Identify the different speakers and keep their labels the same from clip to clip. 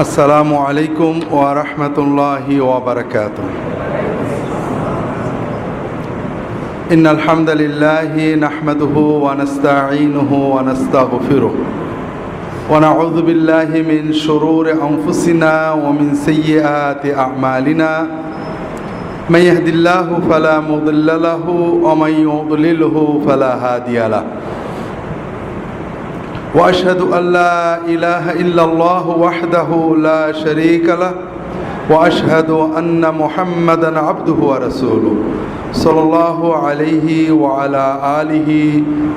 Speaker 1: আসসালামু আলাইকুম ওয়া রাহমাতুল্লাহি ওয়া বারাকাতুহু। ইন্নাল হামদালিল্লাহি নাহমাদুহু ওয়া নাস্তাঈনুহু ওয়া নাস্তাগফিরুহু ওয়া নাউযু বিল্লাহি মিন শুরুরি আনফুসিনা ওয়া মিন সাইয়্যাতি আ'মালিনা। মান ইয়াহদিল্লাহু ফালা মুদিল্লা লাহু ওয়া মান ইউদ্লিলহু ফালা হাদিয়া লাহু। وأشهد أن لا إله إلا الله وحده لا شريك له وأشهد أن محمدا عبده ورسوله صلى الله عليه وعلى آله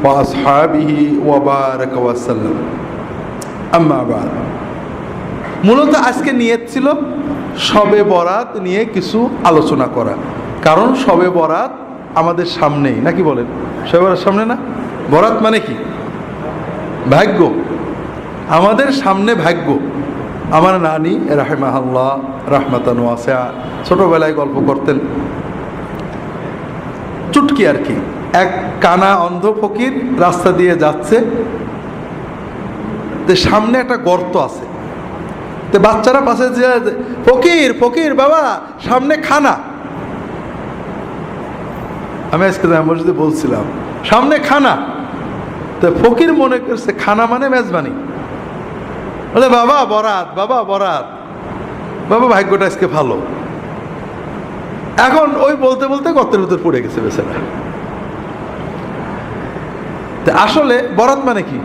Speaker 1: وأصحابه وبارك وسلم أما بعد। মূলত আজকে নিয়ত ছিল শবে বরাত নিয়ে কিছু আলোচনা করা, কারণ শবে বরাত আমাদের সামনেই, নাকি বলেন? শবে বরাত সামনে না? বরাত মানে কি? ভাগ্য। আমাদের সামনে ভাগ্য। আমার নানি রাহিমাহুল্লাহ রাহমাতান ওয়াসিআ ছোটবেলায় গল্প করতেন, চুটকি আর কি। এক কানা অন্ধ ফকির রাস্তা দিয়ে যাচ্ছে, সামনে একটা গর্ত আছে, তো বাচ্চারা পাশে যে ফকির ফকির বাবা সামনে খানা। আমি আজকে মসজিদে বলছিলাম সামনে খানা, তো ফকির মনে করছে খানা মানে মেজবানি, বলে বাবা বরাত, বাবা বরাত, বাবা ভাগ্যটা আজকে ভালো। এখন ওই বলতে বলতে গর্তের ভিতর পড়ে গেছে বেচারা। আসলে বরাত মানে কি?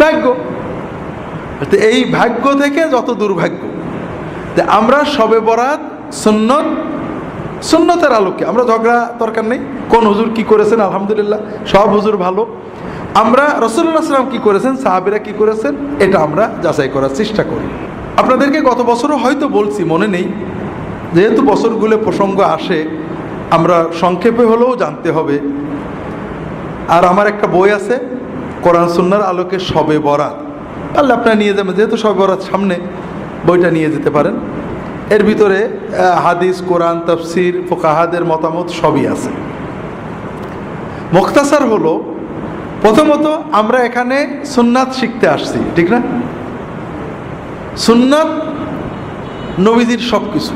Speaker 1: ভাগ্য। এই ভাগ্য থেকে যত দুর্ভাগ্য। আমরা শবে বরাত সুন্নত, সুন্নতের আলোকে আমরা ঝগড়া দরকার নেই। কোন হুজুর কি করেছেন, আলহামদুলিল্লাহ সব হুজুর ভালো। আমরা রাসূলুল্লাহ সাল্লাল্লাহু আলাইহি ওয়াসাল্লাম কি করেছেন, সাহাবীরা কি করেছেন, এটা আমরা যাচাই করার চেষ্টা করি। আপনাদেরকে গত বছরও হয়তো বলছি, মনে নেই, যেহেতু বছরগুলো প্রসঙ্গ আসে আমরা সংক্ষেপে হলেও জানতে হবে। আর আমার একটা বই আছে কোরআন সুন্নাহর আলোকে শবে বরাত, তাহলে আপনারা নিয়ে যাবেন, যেহেতু শবে বরাত সামনে, বইটা নিয়ে যেতে পারেন। এর ভিতরে হাদিস, কোরআন, তাফসির, ফুকাহাদের মতামত সবই আছে। মুখতাসার হলো, প্রথমত আমরা এখানে সুন্নাত শিখতে আসছি, ঠিক না? সুন্নাত নবীজির সব কিছু।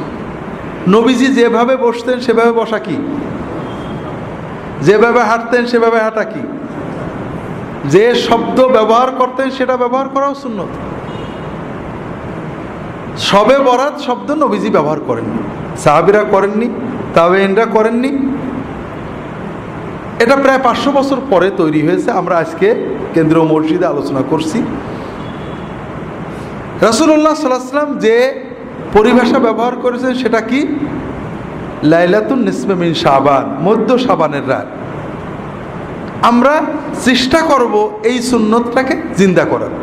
Speaker 1: নবীজি যেভাবে বসতেন সেভাবে বসা কি, যেভাবে হাঁটতেন সেভাবে হাঁটা কি, যে শব্দ ব্যবহার করতেন সেটা ব্যবহার করাও সুন্নত। শবে বরাত শব্দ নবীজি ব্যবহার করেননি, সাহাবীরা করেননি, তাবেঈনরা করেননি। এটা প্রায় 500 বছর পরে তৈরি হয়েছে। আমরা আজকে কেন্দ্রীয় মসজিদে আলোচনা করছি। রাসূলুল্লাহ সাল্লাল্লাহু আলাইহি ওয়াসাল্লাম যে পরিভাষা ব্যবহার করেছেন সেটা কি? লাইলাতুন নিসফে মিন শাবান, মধ্য শাবানের রাত। আমরা চেষ্টা করব এই সুন্নতটাকে জিন্দা করার।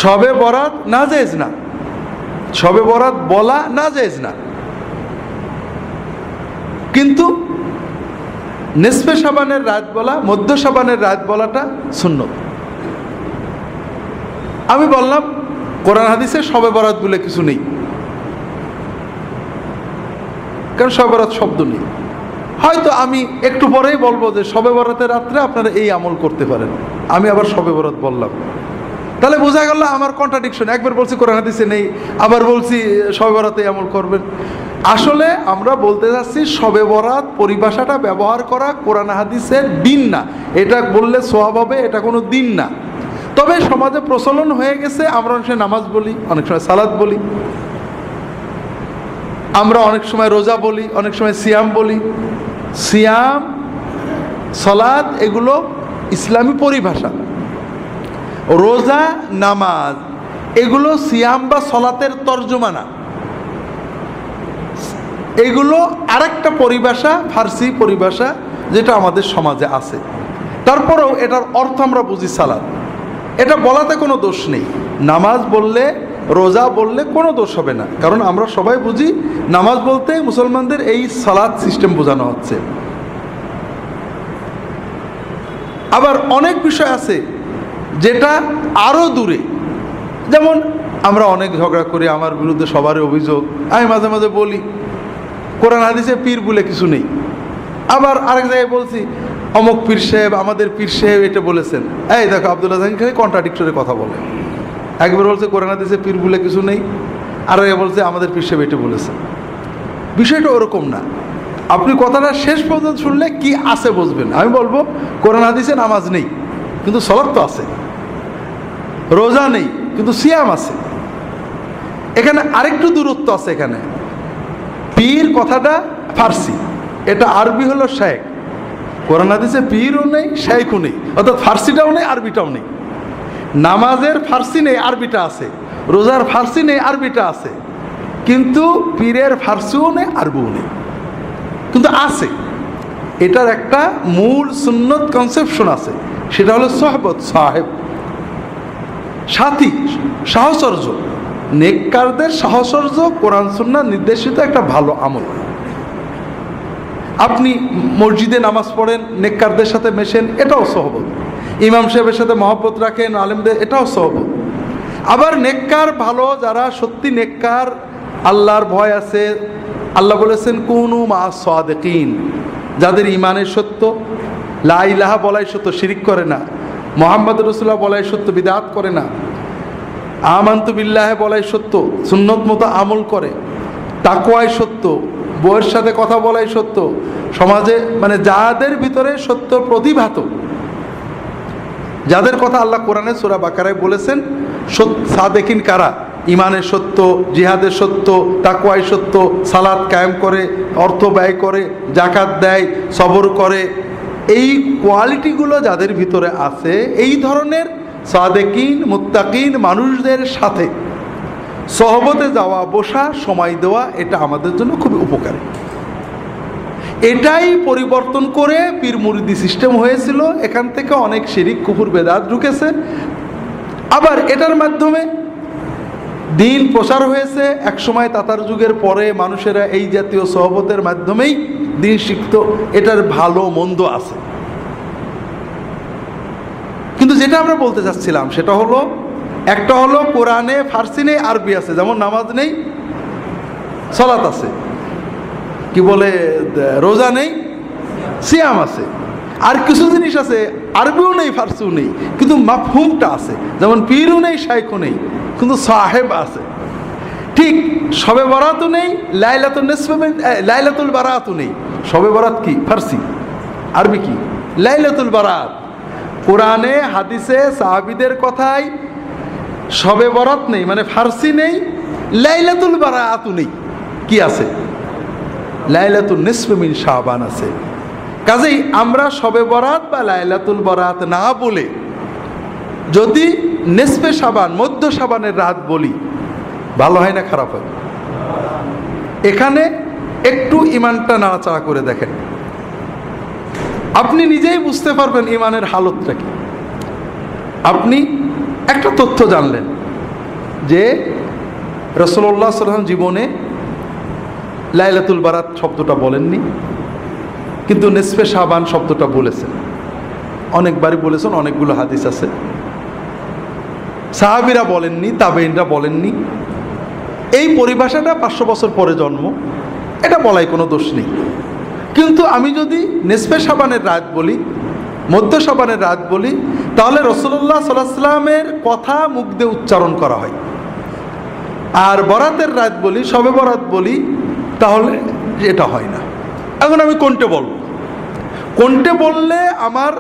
Speaker 1: শবে বরাত নাজায়েজ না, শবে বরাত বলা নাজায়েজ না, কিন্তু নিসফে শাবানের রাত বলা, মধ্য শাবানের রাত বলাটা সুন্নত। আমি বললাম কোরআন হাদিসে শবে বরাত বলে কিছু নেই, কারণ শবে বরাত শব্দ নেই। হয়তো আমি একটু পরেই বলবো যে শবে বরাতের রাত্রে আপনারা এই আমল করতে পারেন, আমি আবার শবে বরাত বললাম, তাহলে বোঝা গেল আমার কন্ট্রাডিকশন। একবার বলছি কোরআন হাদিসে নেই, আবার বলছি শবে বরাতে আমল করবেন। আসলে আমরা বলতে যাচ্ছি শবে বরাত পরিভাষাটা ব্যবহার করা কোরআন হাদিসের দিন না, এটা বললে সওয়াব হবে, এটা কোনো দিন না। তবে সমাজে প্রচলন হয়ে গেছে, আমরা অনেক সময় নামাজ বলি, অনেক সময় সালাত বলি, আমরা অনেক সময় রোজা বলি, অনেক সময় সিয়াম বলি। সিয়াম, সালাত এগুলো ইসলামী পরিভাষা। রোজা, নামাজ এগুলো সিয়াম বা সলাতের তর্জমা না, এগুলো আরেকটা পরিভাষা, ফার্সি পরিভাষা, যেটা আমাদের সমাজে আছে। তারপরেও এটার অর্থ আমরা বুঝি সালাত, এটা বলাতে কোনো দোষ নেই। নামাজ বললে, রোজা বললে কোনো দোষ হবে না, কারণ আমরা সবাই বুঝি নামাজ বলতে মুসলমানদের এই সালাত সিস্টেম বোঝানো হচ্ছে। আবার অনেক বিষয় আছে যেটা আরও দূরে, যেমন আমরা অনেক ঝগড়া করি, আমার বিরুদ্ধে সবারই অভিযোগ, আমি মাঝে মাঝে বলি কোরআন হাদিসে পীর বলে কিছু নেই। আবার আরেক জায়গায় বলছি অমুক পীর সাহেব, আমাদের পীর সাহেব এটা বলেছেন। এই দেখো আব্দুল্লাহ জাহাঙ্গীর খালি কন্ট্রাডিক্টরি কথা বলে। একবার বলছে কোরআন হাদিসে পীর বলে কিছু নেই, আর বলছে আমাদের পীর সাহেব এটা বলেছে। বিষয়টা ওরকম না। আপনি কথাটা শেষ পর্যন্ত শুনলে কি আছে বুঝবেন। আমি বলবো কোরআন হাদিসে নামাজ নেই কিন্তু সালাত তো আছে, রোজা নেই কিন্তু সিয়াম আছে। এখানে আরেকটু দূরত্ব আছে। এখানে পীর কথাটা ফার্সি, এটা আরবি হলো শেখ। কোরআন হাদিসে পীরও নেই, শেখও নেই, অর্থাৎ ফার্সিটাও নেই, আরবিটাও নেই। নামাজের ফার্সি নেই, আরবিটা আছে। রোজার ফার্সি নেই, আরবিটা আছে। কিন্তু পীরের ফার্সিও নেই, আরবিও নেই, কিন্তু আছে। এটার একটা মূল সুন্নত কনসেপশন আছে, সেটা হলো সোহবত, সাহেব, সাথী, সাহচর্য। নেককারদের সাহচর্য কোরআন সুন্নাহ নির্দেশিত একটা ভালো আমল। আপনি মসজিদে নামাজ পড়েন, নেককারদের সাথে মেশেন, এটাও সহবত। ইমাম সাহেবের সাথে মহব্বত রাখেন, আলেমদের, এটাও সহবত। আবার নেককার ভালো, যারা সত্যি নেককার, আল্লাহর ভয় আছে, আল্লাহ বলেছেন কুনু মা সাদিকিন, যাদের ইমানের সত্য, লা ইলাহা বলাই সত্য, শিরিক করে না, মুহাম্মদ রাসূলুল্লাহ বলাই সত্য, বিদআত করে না, আমানতু বিল্লাহি বলাই সত্য, সুন্নত মতো আমল করে, তাকওয়াই সত্য, বউয়ের সাথে কথা বলাই সত্য, সমাজে মানে যাদের ভিতরে সত্য প্রতিভাত, যাদের কথা আল্লাহ কোরআনে সূরা বাকারায় বলেছেন সাদেকিন কারা, ইমানের সত্য, জিহাদের সত্য, তাকওয়াই সত্য, সালাত কায়েম করে, অর্থ ব্যয় করে, জাকাত দেয়, সবর করে, এই কোয়ালিটিগুলো যাদের ভিতরে আছে, এই ধরনের সাদেকিন মুত্তাকিন মানুষদের সাথে সহবতে যাওয়া, বসা, সময় দেওয়া, এটা আমাদের জন্য খুবই উপকারী। এটাই পরিবর্তন করে পীর মুরিদি সিস্টেম হয়েছিল। এখান থেকে অনেক শিরিক, কুফর, বেদাত ঢুকেছে। আবার এটার মাধ্যমে দিন প্রচার হয়েছে। একসময় তাতার যুগের পরে মানুষেরা এই জাতীয় সহবতের মাধ্যমেই দিন শিখত। এটার ভালো মন্দ আছে, কিন্তু যেটা আমরা বলতে চাচ্ছিলাম সেটা হলো, একটা হলো কোরআনে ফার্সি নেই, আরবি আছে, যেমন নামাজ নেই, সালাত আছে, কি বলে রোজা নেই, সিয়াম আছে। আর কিছু জিনিস আছে আরবিও নেই, ফার্সিও নেই, কিন্তু মাফহুমটা আছে, যেমন পীরও নেই, শাইখও নেই, কিন্তু সাহেব আছে। ঠিক শবে বরাতও নেই, লাইলাতুল নিসফ, লাইলাতুল বারাতও নেই। শবে বরাত কি? ফার্সি। আরবি কি? লাইলাতুল বারাত। কোরআনে হাদিসে সাহাবীদের কথায় শবে বরাত নেই, মানে ফার্সি নেই, লাইলাতুল বারাতও নেই। কি আছে? লাইলাতুল নিসফ মিন শাবান আছে। কাজেই আমরা শবে বরাত বা লাইলাতুল বরাত না বলে যদি নিসফে শাবান, মধ্য শাবানের রাত বলি, ভালো হয় না খারাপ হয়? এখানে একটু ইমানটা নাড়াচাড়া করে দেখেন, আপনি নিজেই বুঝতে পারবেন ইমানের হালতটা কি। আপনি একটা তথ্য জানলেন যে রাসূলুল্লাহ সাল্লাল্লাহু আলাইহি ওয়াসাল্লাম জীবনে লাইলাতুল বারাত শব্দটা বলেননি, কিন্তু নিসফে শাবান শব্দটা বলেছেন, অনেকবারই বলেছেন, অনেকগুলো হাদিস আছে। সাহাবীরা বলেননি, তাবেঈনরা বলেননি। এই পরিভাষাটা 500 বছর পরে জন্ম, এটা বলাই কোনো দোষ নেই। কিন্তু আমি যদি নিসফে শাবানের রাত বলি, মধ্য শাবানের রাত বলি, তাহলে রাসূলুল্লাহ সাল্লাল্লাহু আলাইহি ওয়াসাল্লামের কথা মুখ দিয়ে উচ্চারণ করা হয়। আর বরাতের রাত বলি, শবে বরাত বলি, তাহলে এটা হয় না। এখন আমি কোনটা বলবো? কোনটা বললে আমার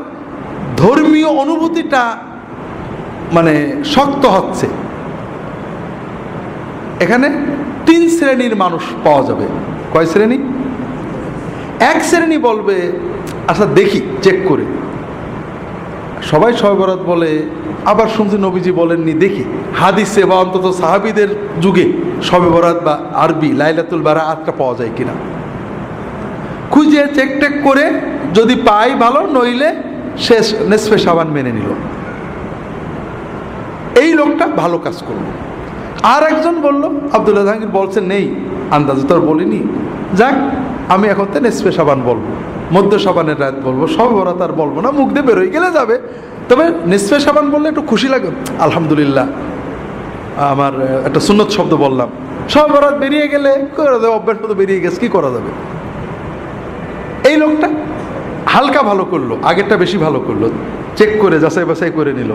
Speaker 1: ধর্মীয় অনুভূতিটা মানে শক্ত হচ্ছে? এখানে 3 শ্রেণীর মানুষ পাওয়া যাবে। কয় শ্রেণী? এক শ্রেণী বলবে আচ্ছা দেখি চেক করে, সবাই শবে বরাত বলে, আবার শুনছি নবীজি বলেননি, দেখি হাদিসে বা অন্তত সাহাবীদের যুগে শবে বরাত বা আরবি লাইলাতুল বারাতটা পাওয়া যায় কিনা, খুঁজে চেক টেক করে যদি পাই ভালো, নইলে শেষ নিসফে শাবান মেনে নিল। এই লোকটা ভালো কাজ করলো। আর একজন বলল, আব্দুল্লাহ জাহাঙ্গীর বলছেন নেই, আন্দাজে তো আর বলিনি, যাক আমি এখন তো নিসফে শাবান বলবো, মধ্য শাবানের রাত বলবো, শবে বরাত আর বলবো না, মুখ দিয়ে বেরোয় গেলে যাবে। তবে নিসফে শাবান বললে একটু খুশি লাগে, আলহামদুলিল্লাহ আমার একটা সুন্নত শব্দ বললাম। শবে বরাত বেরিয়ে গেলে করে দেবে, অভ্যাস মতো বেরিয়ে গেছে, কি করা যাবে। এই লোকটা হালকা ভালো করলো, আগেরটা বেশি ভালো করলো, চেক করে যাচাই বাছাই করে নিল।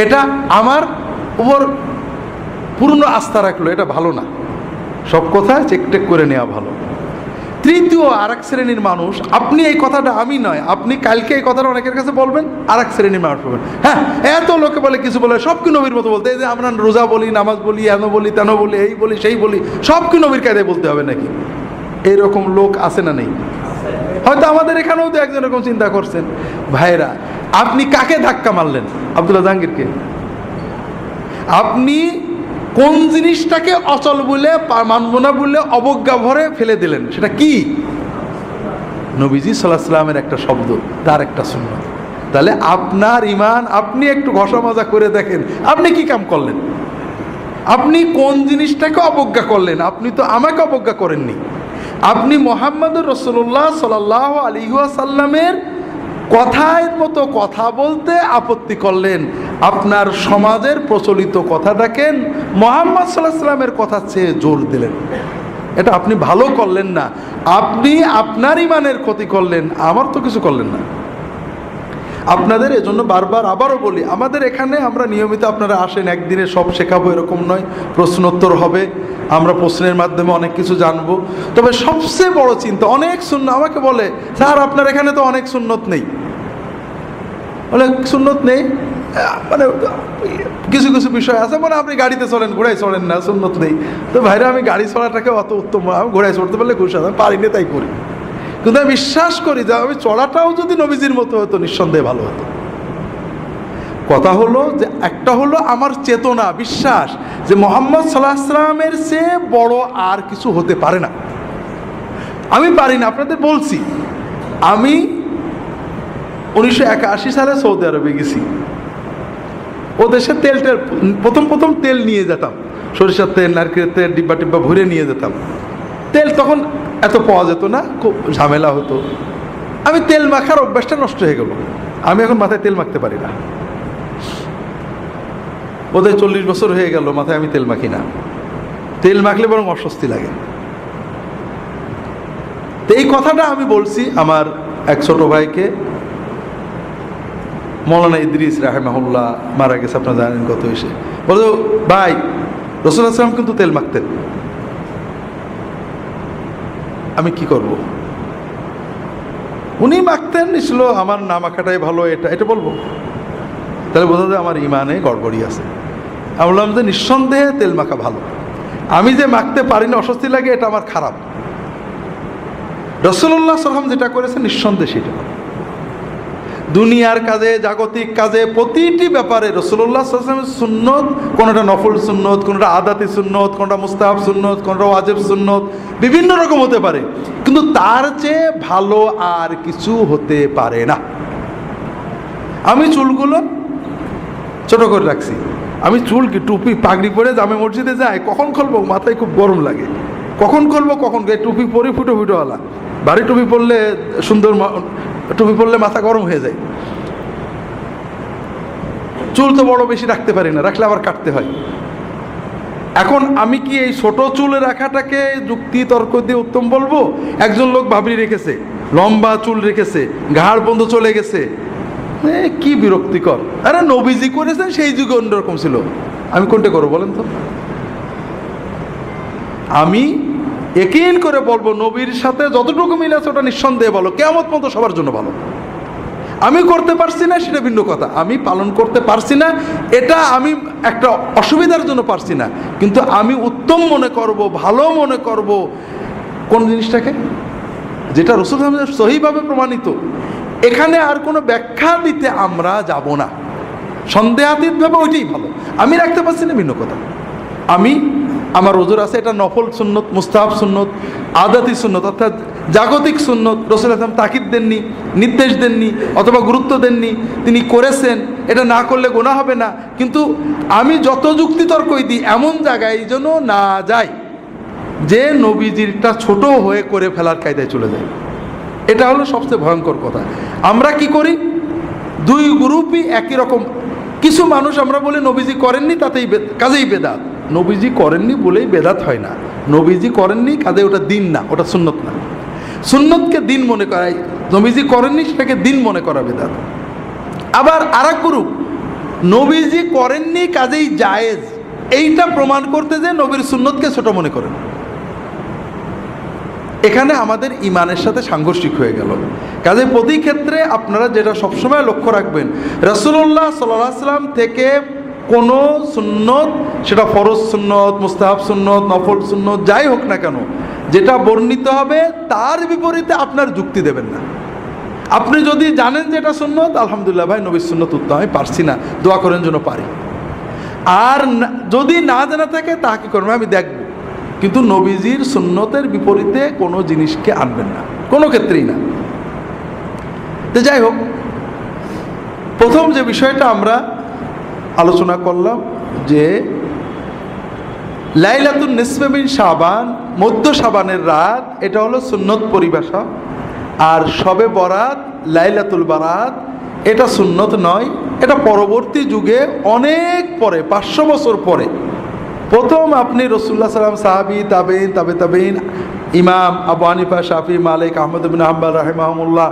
Speaker 1: এটা আমার উপর পূর্ণ আস্থা রাখলো, এটা ভালো না। সব কথা চেকটেক করে নেওয়া ভালো। তৃতীয় আর এক শ্রেণীর মানুষ, আপনি এই কথাটা, আমি নয়, আপনি কালকে এই কথাটা অনেকের কাছে বলবেন, আর এক শ্রেণীর মানুষ বলবেন, হ্যাঁ এত লোকে বলে কিছু বলে, সব কি নবীর মতো বলতে, এই যে আমরা রোজা বলি, নামাজ বলি, এন বলি, তেন বলি, এই বলি, সেই বলি, সব কি নবীর কায়দায় বলতে হবে নাকি? এইরকম লোক আছে না নেই? হয়তো আমাদের এখানেও তো একজন এরকম চিন্তা করছেন। ভাইরা, আপনি কাকে ধাক্কা মারলেন? আব্দুল্লাহ জাহাঙ্গীরকে। আপনি কোন জিনিসটাকে অচল বলে, মানব না বলে অবজ্ঞা ভরে ফেলে দিলেন? সেটা কি? নবীজি সাল্লাল্লাহু আলাইহি ওয়াসাল্লামের একটা শব্দ, তার একটা সুন্নাত। তাহলে আপনার ঈমান, আপনি একটু ঘষা মাজা করে দেখেন, আপনি কি কাম করলেন? আপনি কোন জিনিসটাকে অবজ্ঞা করলেন? আপনি তো আমাকে অবজ্ঞা করেননি। আপনি মুহাম্মদুর রাসূলুল্লাহ সাল্লাল্লাহু আলাইহি ওয়াসাল্লামের কথার মতো কথা বলতে আপত্তি করলেন। আপনার সমাজের প্রচলিত কথাটাকে মুহাম্মদ সাল্লাল্লাহু আলাইহি ওয়াসাল্লামের কথা চেয়ে জোর দিলেন। এটা আপনি ভালো করলেন না, আপনি আপনার ঈমানের ক্ষতি করলেন, আমার তো কিছু করলেন না। আপনাদের এজন্য বারবার আবারও বলি, আমাদের এখানে আমরা নিয়মিত, আপনারা আসেন, একদিনে সব শেখাবো এরকম নয়, প্রশ্নোত্তর হবে, আমরা প্রশ্নের মাধ্যমে অনেক কিছু জানবো। তবে সবচেয়ে বড় চিন্তা, অনেক সুন্নত আমাকে বলে, স্যার আপনার এখানে তো অনেক সুন্নত নেই। অনেক সুন্নত নেই মানে কিছু কিছু বিষয় আছে, মানে আপনি গাড়িতে চলেন, ঘোড়ায় চড়েন না, সুন্নত নেই। তো ভাইরা, আমি গাড়ি চড়াটাকে অত উত্তম, আমি ঘোড়ায় চড়তে পারলে খুশি, আমি পারি না তাই করি। কিন্তু আমি বিশ্বাস করি যে আমি চড়াটাও যদি নবীজির মতো হতো, নিঃসন্দেহে ভালো হতো। কথা হলো যে, একটা হলো আমার চেতনা, বিশ্বাস যে মুহাম্মদ সাল্লাল্লাহু আলাইহি ওয়াসাল্লামের চেয়ে বড় আর কিছু হতে পারে না। আমি পারি না, আপনাদের বলছি, আমি 1981 সালে সৌদি আরবে গেছি। ও দেশে প্রথম তেল নিয়ে যেতাম, সরিষার তেল, নারকেলের তেল, ডিব্বা টিব্বা ভরে নিয়ে যেতাম। তেল তখন এত পাওয়া যেত না, খুব ঝামেলা হতো। আমি তেল মাখার অভ্যাসটা নষ্ট হয়ে গেল, আমি এখন মাথায় তেল মাখতে পারি না। ওদের 40 বছর হয়ে গেল মাথায় আমি তেল মাখি না। তেল মাখলে বরং অস্বস্তি লাগে। তো এই কথাটা আমি বলছি আমার এক ছোট ভাইকে, মৌলানা ইদ্রিস রাহিমাহুল্লাহ, মারা গেছে, আপনারা জানেন কত এসে বলো, ভাই রাসূলুল্লাহ সাল্লাল্লাহু আলাইহি ওয়াসাল্লাম কিন্তু তেল মাখতেন, আমি কি করব? উনি মাখতেন, ছিল আমার না মাখাটাই ভালো, এটা বলবো? তাহলে বোঝা যায় আমার ইমানে গড়বড়ি আছে। আমি বললাম যে নিঃসন্দেহে তেল মাখা ভালো, আমি যে মাখতে পারি না, অস্বস্তি লাগে, এটা আমার খারাপ। রাসূলুল্লাহ সাল্লাল্লাহু আলাইহি ওয়াসাল্লাম যেটা করেছে নিঃসন্দেহে সেটা। দুনিয়ার কাজে, জাগতিক কাজে, প্রতিটি ব্যাপারে রাসূলুল্লাহ সাল্লাল্লাহু আলাইহি ওয়াসাল্লামের সুন্নত, কোনটা নফল সুন্নত, কোনটা আদাতি সুন্নত, কোনটা মুস্তাহাব সুন্নত, কোনটা ওয়াজিব সুন্নত, বিভিন্ন রকম হতে পারে, কিন্তু তার চেয়ে ভালো আর কিছু হতে পারে না। আমি চুলগুলো ছোট করে রাখছি। আমি চুল কি টুপি পাগড়ি পরে জামে মসজিদে যাই, কখন খুলবো মাথায় খুব গরম লাগে, কখন খুলবো কখন, টুপি পরে ফুটো ফুটোওয়ালা, ভারী টুপি পরলে সুন্দর, টুপি পরলে মাথা গরম হয়ে যায়। চুল তো বড় বেশি রাখতে পারি না, রাখলে আবার কাটতে হয়। এখন আমি কি এই ছোট চুল রাখাটাকে যুক্তি তর্ক দিয়ে উত্তম বলবো? একজন লোক ভাবরি রেখেছে, লম্বা চুল রেখেছে, ঘাড় বন্ধ চলে গেছে, কি বিরক্তিকর। আরে নবীজি করেছেন, সেই যুগে অন্যরকম ছিল, আমি কোনটা করবো বলেন তো? আমি ইয়াকিন করে বলবো, নবীর সাথে যতটুকু মিল আছে ওটা নিঃসন্দেহে ভালো, কিয়ামত পর্যন্ত সবার জন্য ভালো। আমি করতে পারছি না সেটা ভিন্ন কথা, আমি পালন করতে পারছি না, এটা আমি একটা অসুবিধার জন্য পারছি না, কিন্তু আমি উত্তম মনে করব, ভালো মনে করব কোন জিনিসটাকে, যেটা রাসূল সহিভাবে প্রমাণিত। এখানে আর কোনো ব্যাখ্যা দিতে আমরা যাব না, সন্দেহাতীতভাবে ওইটাই ভালো। আমি রাখতে পারছি না ভিন্ন কথা, আমি আমার ওজোর আছে, এটা নফল সুন্নত, মুস্তাহাব সুন্নত, আদাতি সুন্নত, অর্থাৎ জাগতিক সুন্নত। রাসূলুল্লাহ সাল্লাল্লাহু আলাইহি ওয়াসাল্লাম তাকিদ দেননি, নির্দেশ দেননি, অথবা গুরুত্ব দেননি, তিনি করেছেন, এটা না করলে গুনাহ হবে না। কিন্তু আমি যত যুক্তিতর্কই দিই, এমন জায়গায় যেন না যাই যে নবীজিরটা ছোট হয়ে করে ফেলার কায়দায় চলে যায়। এটা হলো সবচেয়ে ভয়ঙ্কর কথা। আমরা কি করি, দুই গ্রুপই একই রকম। কিছু মানুষ আমরা বলি নবীজি করেননি, তাতেই কাজেই বেদাত। নবীজি করেননি বলেই বেদাত হয় না, নবীজি করেননি কাজে ওটা দিন না, ওটা সুন্নত না। সুন্নতকে দিন মনে করাই, নবীজি করেননি সেটাকে দিন মনে করা বেদাত। আবার আর এক গ্রুপ নবীজি করেননি কাজেই জায়েজ, এইটা প্রমাণ করতে যে নবীর সুন্নতকে ছোট মনে করেন, এখানে আমাদের ইমানের সাথে সাংঘর্ষিক হয়ে গেল। কাজে প্রতি ক্ষেত্রে আপনারা যেটা সবসময় লক্ষ্য রাখবেন, রাসূলুল্লাহ সাল্লাল্লাহু আলাইহি ওয়াসাল্লাম থেকে কোনো সুন্নত, সেটা ফরজ সুন্নত, মুস্তাহাব সুন্নত, নফল সুন্নত, যাই হোক না কেন, যেটা বর্ণিত হবে তার বিপরীতে আপনার যুক্তি দেবেন না। আপনি যদি জানেন যে এটা সুন্নত, আলহামদুলিল্লাহ ভাই নবীর সুন্নত উত্তম, আমি পারছি না, দোয়া করেন যেন পারি। আর যদি না জানা থাকে তা কি করবেন, আমি দেখব, কিন্তু নবীজির সুন্নতের বিপরীতে কোনো জিনিসকে আনবেন না, কোনো ক্ষেত্রেই না। তো যাই হোক, প্রথম যে বিষয়টা আমরা আলোচনা করলাম যে লাইলাতুন নিসফে মিন শাবান, মধ্য শাবানের রাত, এটা হলো সুন্নত পরিভাষা। আর শবে বরাত, লাইলাতুল বারাত, এটা সুন্নত নয়, এটা পরবর্তী যুগে অনেক পরে, 500 বছর পরে প্রথম আপনি রাসূলুল্লাহ সাল্লাল্লাহু আলাইহি ওয়াসাল্লাম, সাহাবী, তাবেঈন, তাবেঈন, ইমাম আবু হানিফা, শাফি, মালিক, আহমদ ইবনে হাম্বল রাহিমাহুল্লাহ,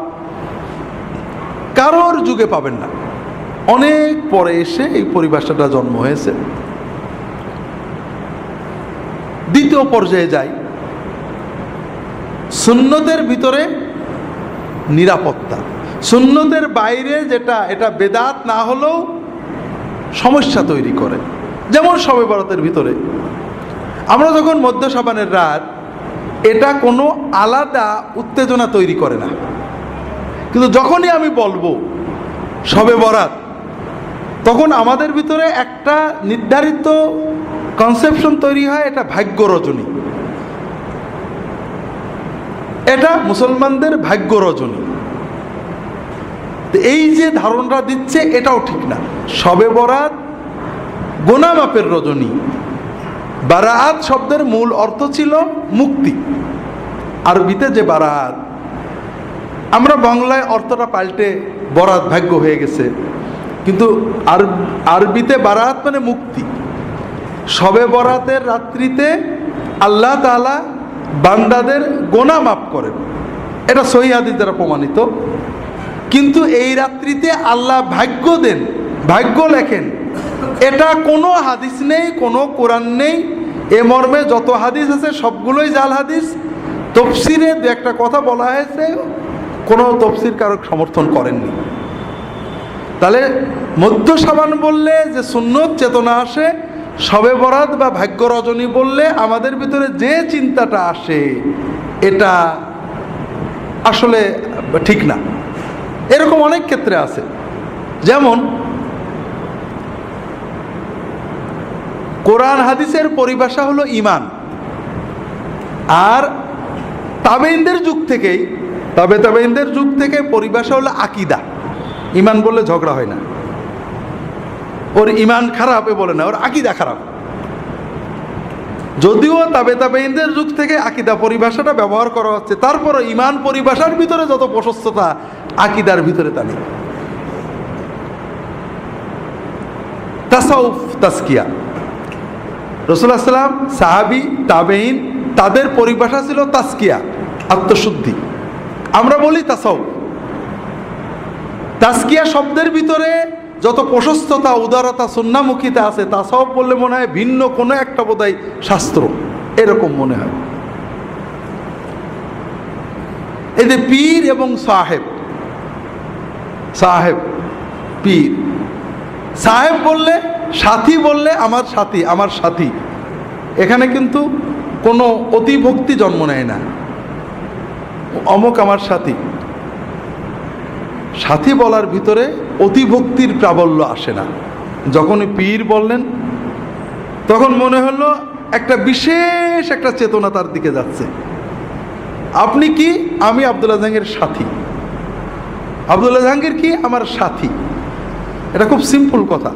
Speaker 1: কারোর যুগে পাবেন না। অনেক পরে এসে এই পরিভাষাটা জন্ম হয়েছে। দ্বিতীয় পর্যায়ে যাই, সুন্নতের ভিতরে নিরাপত্তা। সুন্নতের বাইরে যেটা, এটা বেদাত না হলেও সমস্যা তৈরি করে। যেমন শবে বরাতের ভিতরে আমরা যখন মধ্য শাবানের রাত, এটা কোনো আলাদা উত্তেজনা তৈরি করে না, কিন্তু যখনই আমি বলবো শবে বরাত, তখন আমাদের ভিতরে একটা নির্ধারিত কনসেপশন তৈরি হয়, এটা ভাগ্য রজনী, এটা মুসলমানদের ভাগ্য রজনী। এই যে ধারণা দিচ্ছে এটাও ঠিক না। শবে বরাত গোনা মাপের রজনী। বারাত শব্দের মূল অর্থ ছিল মুক্তি, আরবিতে যে বারাত, আমরা বাংলায় অর্থটা পাল্টে বরাত ভাগ্য হয়ে গেছে, কিন্তু আরবিতে বারাত মানে মুক্তি। শবে বরাতের রাত্রিতে আল্লাহ তাআলা বান্দাদের গোনা মাফ করেন, এটা সহিহ হাদিস দ্বারা প্রমাণিত। কিন্তু এই রাত্রিতে আল্লাহ ভাগ্য দেন, ভাগ্য লেখেন, এটা কোনো হাদিস নেই, কোনো কোরআন নেই। এ মর্মে যত হাদিস আছে সবগুলোই জাল হাদিস। তফসিরে দু একটা কথা বলা হয়েছে, কোনো তফসির কারক সমর্থন করেননি। তাহলে মধ্য শাবান বললে যে সুন্নত চেতনা আসে, শবে বরাত বা ভাগ্য রজনী বললে আমাদের ভিতরে যে চিন্তাটা আসে, এটা আসলে ঠিক না। এরকম অনেক ক্ষেত্রে আছে। যেমন কোরআন হাদিসের পরিভাষা হলো ঈমান, আর তাবেঈনদের যুগ থেকেই, তাবেঈনদের যুগ থেকে পরিভাষা হলো আকীদা। ঈমান বললে ঝগড়া হয় না, ওর ঈমান খারাপ এ বলে না, ওর আকীদা খারাপ। যদিও তাবেঈনদের যুগ থেকে আকীদা পরিভাষাটা ব্যবহার করা হচ্ছে, তারপরে ঈমান পরিভাষার ভিতরে যত প্রশস্ততা, আকীদার ভিতরে তা নেই। তাসাউফ, তাজকিয়া, রাসূলুল্লাহ সাল্লাল্লাহু আলাইহি ওয়াসাল্লাম, সাহাবী, তাবেঈন, তাদের পরিভাষা ছিল তাজকিয়া, আত্মশুদ্ধি। আমরা বলি তাসাউফ। তাজকিয়া শব্দের ভিতরে যত প্রশস্ততা, উদারতা, সুন্নামুখিতা আছে, তাসাউফ বললে মনে হয় ভিন্ন কোনো একটা বোধহয় শাস্ত্র, এরকম মনে হয়। এই যে পীর এবং সাহেব, সাহেব পীর, সাহেব বললে, সাথী বললে আমার সাথী, আমার সাথী, এখানে কিন্তু কোনো অতিভক্তি জন্ম নেয় না, অমুক আমার সাথী। সাথী বলার ভিতরে অতিভক্তির প্রাবল্য আসে না। যখনই পীর বললেন তখন মনে হলো একটা বিশেষ একটা চেতনা তার দিকে যাচ্ছে। আপনি কি? আমি আব্দুল্লাহ জাহাঙ্গীরের সাথী। আব্দুল্লাহ জাহাঙ্গীর কি? আমার সাথী। এটা খুব সিম্পল কথা।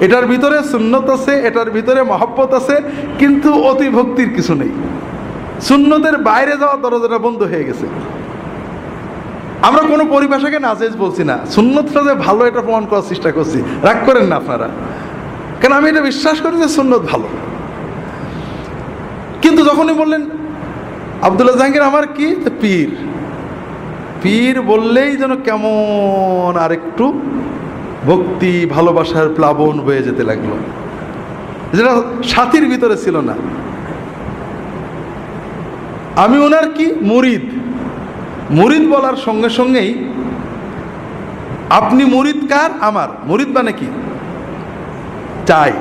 Speaker 1: এটার ভিতরে সুন্নত আছে, এটার ভিতরে মহব্বত আছে, কিন্তু অতিভক্তির কিছু নেই। সুন্নতের বাইরে যাওয়ার দরজাটা বন্ধ হয়ে গেছে। আমরা কোনো পরিভাষাকে নাজেজ বলছি না, সুন্নতটা যে ভালো এটা প্রমাণ করার চেষ্টা করছি। রাগ করেন না আপনারা, কেন আমি এটা বিশ্বাস করি যে সুন্নত ভালো। কিন্তু যখনই বললেন আব্দুল্লাহ জাহাঙ্গীর আমার কি, পীর, পীর বললেই যেন কেমন আর একটু ভক্তি ভালোবাসার প্লাবন বয়ে যেতে লাগলো, যেটা সাথীর ভিতরে ছিল না। আমি ওনার কি মুরিদ, মুরিদ বলার সঙ্গে সঙ্গেই আপনি মুরিদ কার? আমার। মুরিদ মানে কি? চাই,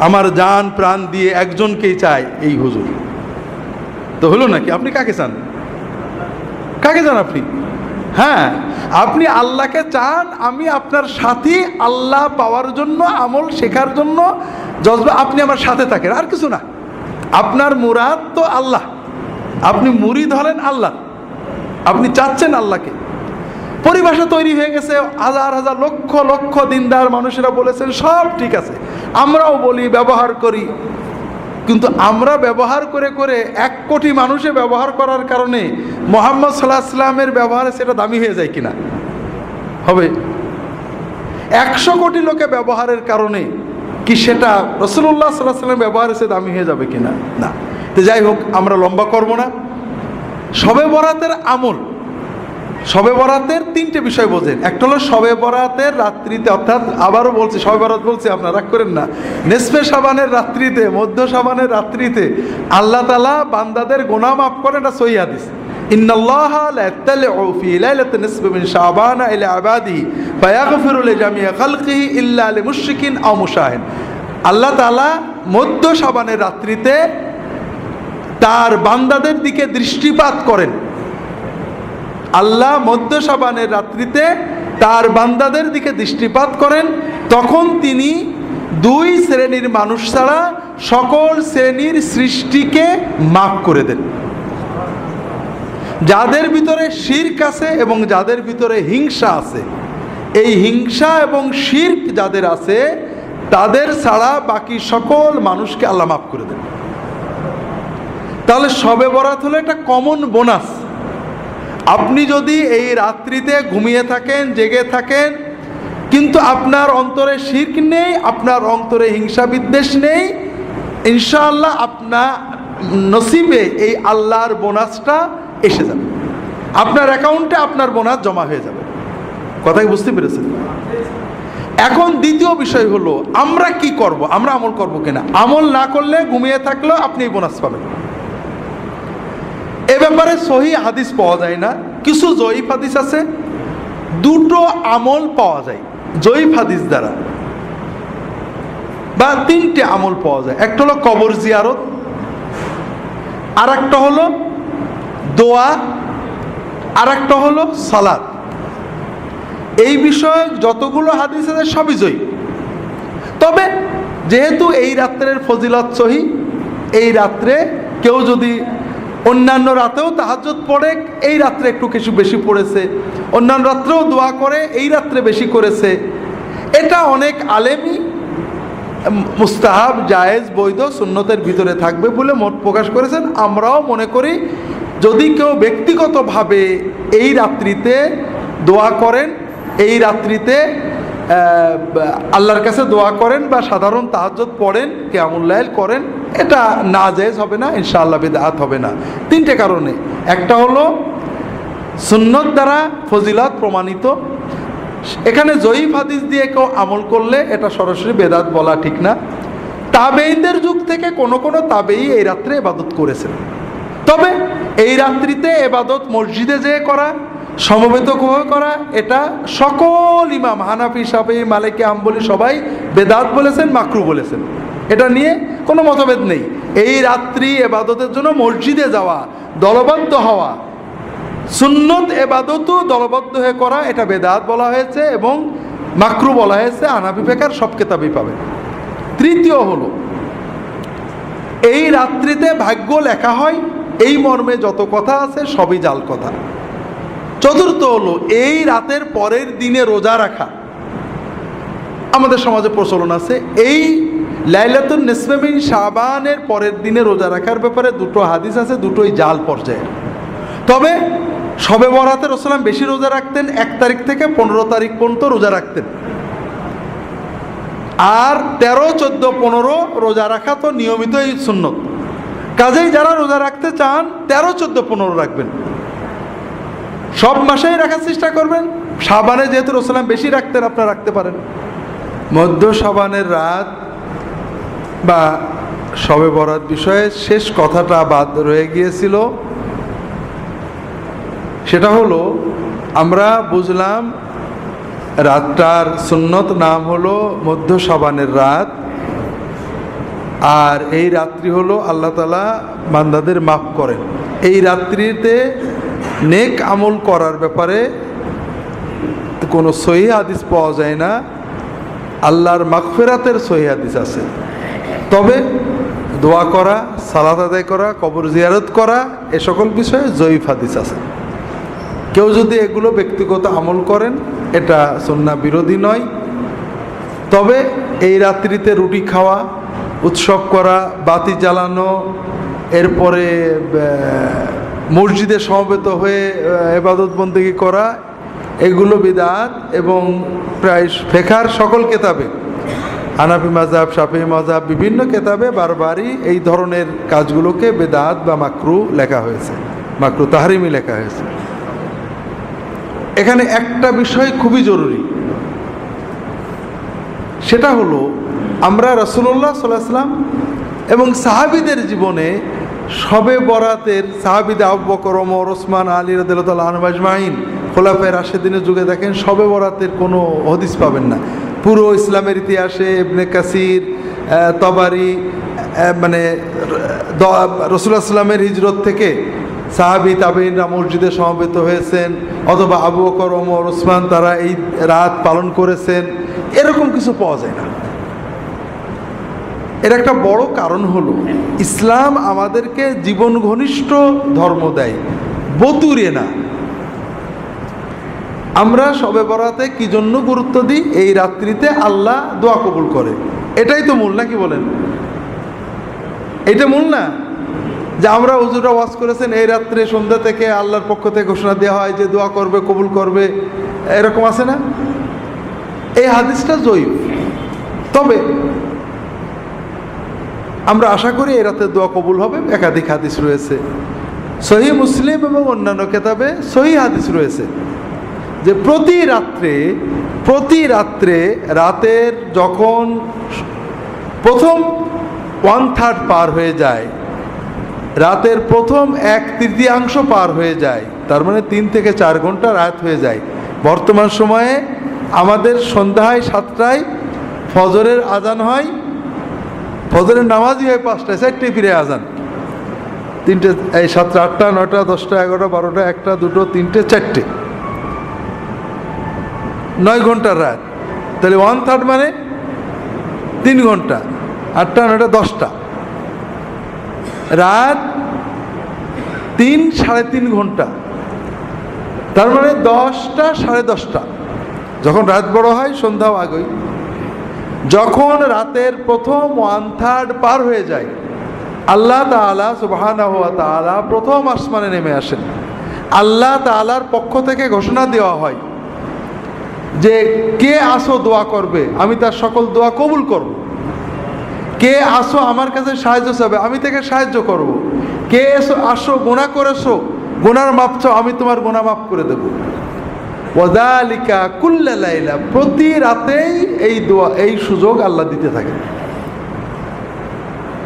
Speaker 1: আমার জান প্রাণ দিয়ে একজনকেই চাই, এই হুজুর। তো হলো নাকি? আপনি কাকে চান? কাকে চান আপনি? হ্যাঁ, আপনি আল্লাহকে চান। আমি আপনার সাথী, আল্লাহ পাওয়ার জন্য, আমল শেখার জন্য জজবা আপনি আমার সাথে থাকেন, আর কিছু না। আপনার মুরাদ তো আল্লাহ, আপনি মুরিদ হলেন আল্লাহ, আপনি চাচ্ছেন আল্লাহকে। পরিভাষা তৈরি হয়ে গেছে, হাজার হাজার লক্ষ লক্ষ দিনদার মানুষেরা বলেছেন সব ঠিক আছে, আমরাও বলি, ব্যবহার করি। কিন্তু আমরা ব্যবহার করে করে 1 কোটি মানুষে ব্যবহার করার কারণে মুহাম্মদ সাল্লাল্লাহু আলাইহি ওয়াসাল্লামের ব্যবহারে সেটা দামি হয়ে যায় কিনা? হবে। 100 কোটি লোকে ব্যবহারের কারণে কি সেটা রাসূলুল্লাহ সাল্লাল্লাহু আলাইহি ওয়াসাল্লামের ব্যবহারে সে দামি হয়ে যাবে কিনা? না। তো যাই হোক, আমরা লম্বা করব না। শবে বরাতের আমল, শবে বরাতের 3টে বিষয় বোঝেন। একটা হলো শবে বরাতের রাত্রিতে, অর্থাৎ আবারও বলছি, শবে বরাত বলছি, আপনারা রাগ করেন না, নিসফে শাবানের রাত্রিতে, মধ্য শাবানের রাত্রিতে আল্লাহ তাআলা বান্দাদের গুনাহ মাফ করেন। এটা সহিহ হাদিস। ইন্নাল্লাহা লা ইয়াত্তালিউ ফি লাইলাতিন নিসফি মিন শাবান ইলা ইবাদিহি ফায়াগফিরু লিজামিই খালকিহি ইল্লা লিমুশরিকিন আও মুশাহিন। আল্লাহ তাআলা মধ্য শাবানের রাত্রিতে তার বান্দাদের দিকে দৃষ্টিপাত করেন। আল্লাহ মধ্য শাবানের রাত্রিতে তার বান্দাদের দিকে দৃষ্টিপাত করেন। তখন তিনি 2 শ্রেণীর মানুষ ছাড়া সকল শ্রেণীর সৃষ্টিকে মাফ করে দেন। যাদের ভিতরে শিরক আছে এবং যাদের ভিতরে হিংসা আছে, এই হিংসা এবং শিরক যাদের আছে তাদের ছাড়া বাকি সকল মানুষকে আল্লাহ মাফ করে দেন। তাহলে শবে বরাত হলো একটা কমন বোনাস। আপনি যদি এই রাত্রিতে ঘুমিয়ে থাকেন, জেগে থাকেন, কিন্তু আপনার অন্তরে শিরক নেই, আপনার অন্তরে হিংসা বিদ্বেষ নেই, ইনশাআল্লাহ আপনার নসিবে এই আল্লাহর বোনাসটা এসে যাবে, আপনার অ্যাকাউন্টে আপনার বোনাস জমা হয়ে যাবে। কথাই বুঝতে পেরেছেন? এখন দ্বিতীয় বিষয় হলো আমরা কি করব, আমরা আমল করব কিনা। আমল না করলে, ঘুমিয়ে থাকলেও আপনি এই বোনাস পাবেন। এ ব্যাপারে সহিহ হাদিস পাওয়া যায় না, কিছু জয়ীফ হাদিস আছে। 2টো আমল পাওয়া যায় জয়ীফ হাদিস দ্বারা, বা 3টে আমল পাওয়া যায়। একটা হলো কবর জিয়ারত, আর একটা হলো দোয়া, আর একটা হলো সালাত। এই বিষয়ে যতগুলো হাদিস আছে সবই জয়ীফ। তবে যেহেতু এই রাত্রের ফজিলত সহিহ, এই রাত্রে কেউ যদি অন্যান্য রাতেও তাহাজ্জুদ পড়ে, এই রাত্রে একটু কিছু বেশি পড়েছে, অন্যান্য রাত্রেও দোয়া করে, এই রাত্রে বেশি করেছে, এটা অনেক আলেমই মুস্তাহাব, জায়েজ, বৈধ, সুন্নতের ভিতরে থাকবে বলে মত প্রকাশ করেছেন। আমরাও মনে করি যদি কেউ ব্যক্তিগতভাবে এই রাত্রিতে দোয়া করেন, এই রাত্রিতে আল্লাহর কাছে দোয়া করেন বা সাধারণ তাহাজ্জুদ পড়েন, কিয়ামুল লাইল করেন, এটা নাজায়েজ হবে না, ইনশাআল্লাহ বিদআত হবে না। 3টে কারণে। একটা হলো সুন্নত দ্বারা ফজিলত প্রমাণিত। এখানে জয়ীফ হাদিস দিয়ে কেউ আমল করলে এটা সরাসরি বেদাত বলা ঠিক না। তাবেঈনদের যুগ থেকে কোনো কোনো তাবেঈ এই রাত্রে ইবাদত করেছেন। তবে এই রাত্রিতে ইবাদত মসজিদে যেয়ে করা, সমবেত করা, এটা সকল ইমাম, হানাফি, শাফিঈ, মালিকি, হাম্বলি সবাই বেদাত বলেছেন, মাকরুহ বলেছেন। এটা নিয়ে কোনো মতভেদ নেই। এই রাত্রি ইবাদতের জন্য মসজিদে যাওয়া, দলবদ্ধ হওয়া, সুন্নত ইবাদতও দলবদ্ধ হয়ে করা, এটা বেদাত বলা হয়েছে এবং মাকরুহ বলা হয়েছে। হানাফি ফিকহের সব কিতাবই পাবে। তৃতীয় হলো এই রাত্রিতে ভাগ্য লেখা হয়, এই মর্মে যত কথা আছে সবই জাল কথা। চতুর্থ হলো এই রাতের পরের দিনে রোজা রাখা। আমাদের সমাজে প্রচলন আছে এই লাইলাতুন নিসফে মিন শাবানের পরের দিনে রোজা রাখার ব্যাপারে 2টো হাদিস আছে, 2টোই জাল পর্যায়ে। তবে শবে বরাতে রাসূলুল্লাহ বেশি রোজা রাখতেন, 1 তারিখ থেকে 15 তারিখ পর্যন্ত রোজা রাখতেন। আর 13, 14, 15 রোজা রাখা তো নিয়মিতই সুন্নত। কাজেই যারা রোজা রাখতে চান 13, 14, 15 রাখবেন। সব মাসেই রাখার চেষ্টা করবেন, শাবানে যেহেতু রাসূলুল্লাহ বেশি রাখতেন, আপনারা রাখতে পারেন। মধ্য শাবানের রাত বা শবে বরাত বিষয়ে শেষ কথাটা বাদ রয়ে গিয়েছিল। সেটা হলো, আমরা বুঝলাম রাতটার সুন্নত নাম হলো মধ্য শাবানের রাত, আর এই রাত্রি হলো আল্লাহ তাআলা বান্দাদের মাফ করেন। এই রাত্রিতে নেক আমল করার ব্যাপারে কোনো সহিহ হাদিস পাওয়া যায় না। আল্লাহর মাগফিরাতের সহিহ হাদিস আছে, তবে দোয়া করা, সালাত আদায় করা, কবর জিয়ারত করা, এ সকল বিষয়ে জয়ীফ হাদিস আছে। কেউ যদি এগুলো ব্যক্তিগত আমল করেন, এটা সুন্নাহ বিরোধী নয়। তবে এই রাত্রিতে রুটি খাওয়া, উৎসব করা, বাতি জ্বালানো, এরপরে মসজিদে সমবেত হয়ে ইবাদত বন্দেগী করা, এগুলো বিদআত। এবং প্রায় ফিকহের সকল কিতাবে, হানাফি মাযহাব, শাফিঈ মাযহাব, বিভিন্ন কিতাবে বারবারই এই ধরনের কাজগুলোকে বিদআত বা মাকরুহ লেখা হয়েছে, মাকরুহ তাহরিমি লেখা হয়েছে। এখানে একটা বিষয় খুবই জরুরি, সেটা হলো আমরা রাসূলুল্লাহ সাল্লাল্লাহু আলাইহি ওয়াসাল্লাম এবং সাহাবীদের জীবনে শবে বরাতের, সাহাবীদের আবু বকর, ওমর, ওসমান, আলী রাদিয়াল্লাহু তাআলা আনহুম আজমাইন, খোলাফায়ে রাশেদিনের যুগে দেখেন শবে বরাতের কোনো হাদিস পাবেন না। পুরো ইসলামের ইতিহাসে ইবনে কাসির, তবারি, মানে রাসূলুল্লাহ সাল্লামের হিজরত থেকে সাহাবী তাবেঈনরা মসজিদে সমবেত হয়েছেন, অথবা আবু বকর, ওমর, ওসমান তারা এই রাত পালন করেছেন, এরকম কিছু পাওয়া যায় না। এর একটা বড় কারণ হলো, ইসলাম আমাদেরকে জীবন ঘনিষ্ঠ ধর্ম দেয়, বতুরে না। আমরা শবে বরাতে কি জন্য গুরুত্ব দিই? এই রাত্রিতে আল্লাহ দোয়া কবুল করে, এটাই তো মূল, নাকি বলেন? এটা মূল না যে আমরা হুজুররা ওয়াজ করেছেন এই রাত্রে সন্ধ্যা থেকে আল্লাহর পক্ষ থেকে ঘোষণা দেওয়া হয় যে দোয়া করবে, কবুল করবে, এরকম আছে না? এই হাদিসটা জয়ীফ। তবে আমরা আশা করি এই রাতে দোয়া কবুল হবে। একাধিক হাদিস রয়েছে, সহিহ মুসলিম এবং অন্যান্য কিতাবে সহিহ হাদিস রয়েছে যে প্রতি রাত্রে রাতের যখন প্রথম 1/3 পার হয়ে যায়, রাতের প্রথম 1/3 পার হয়ে যায়, তার মানে 3 থেকে 4 ঘন্টা রাত হয়ে যায়। বর্তমান সময়ে আমাদের সন্ধ্যায় 7টায় ফজরের আজান হয়, ফজরের নামাজই হয় 5টায়, 4টায় ফিরে আজান, 3টে, এই 7টা, 8টা, 9টা, 10টা, 11টা, 12টা, 1টা, 2টো, 3টে, 4টে, 9 ঘন্টার রাত। তাহলে 1/3 মানে 3 ঘন্টা, 8টা, 9টা, 10টা, রাত 3 সাড়ে 3 ঘন্টা, তার মানে 10টা, সাড়ে 10টা। যখন রাত বড় হয় সন্ধ্যাও আগেই। যখন রাতের প্রথম 1/3 পার হয়ে যায়, আল্লাহ তাআলা সুবহানাহু ওয়া তাআলা প্রথম আসমানে নেমে আসেন। আল্লাহ তাআলার পক্ষ থেকে ঘোষণা দেওয়া হয় যে কে আসো দোয়া করবে, আমি তার সকল দোয়া কবুল করব। কে আসো আমার কাছে সাহায্য চাবে, আমি তাকে সাহায্য করব। কে আসো গুনাহ করেছো, গুনার মাপ চাও, আমি তোমার গুনাহ মাফ করে দেব। ওয়াযালিকা কুল্লা লাইলা, প্রতি রাতেই এই দোয়া, এই সুযোগ আল্লাহ দিতে থাকে।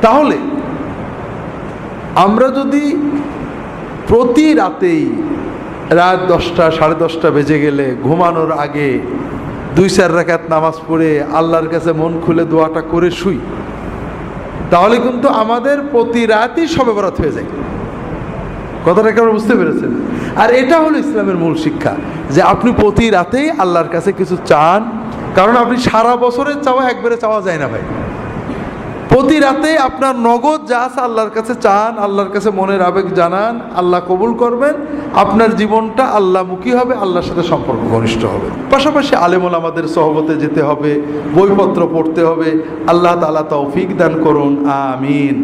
Speaker 1: তাহলে আমরা যদি প্রতি রাতেই রাত 10টা, সাড়ে 10টা বেজে গেলে ঘুমানোর আগে 2-4 রাকাত নামাজ পড়ে আল্লাহর কাছে মন খুলে দোয়াটা করে শুই, তাহলে কিন্তু আমাদের প্রতি রাতই শবে বরাত হয়ে যায়। কথাটা কি আপনারা বুঝতে পেরেছেন? আর এটা হলো ইসলামের মূল শিক্ষা, যে আপনি প্রতি রাতেই আল্লাহর কাছে কিছু চান, কারণ আপনি সারা বছরের চাওয়া একবারে চাওয়া যায় না ভাই। প্রতি রাতে আপনার নগদ যা আছে আল্লাহর কাছে চান, আল্লাহর কাছে মনের আবেগ জানান, আল্লাহ কবুল করবেন, আপনার জীবনটা আল্লাহমুখী হবে, আল্লাহর সাথে সম্পর্ক ঘনিষ্ঠ হবে। পাশাপাশি আলেম ওলামাদের সহবতে যেতে হবে, বইপত্র পড়তে হবে। আল্লাহ তাআলা তৌফিক দান করুন, আমিন।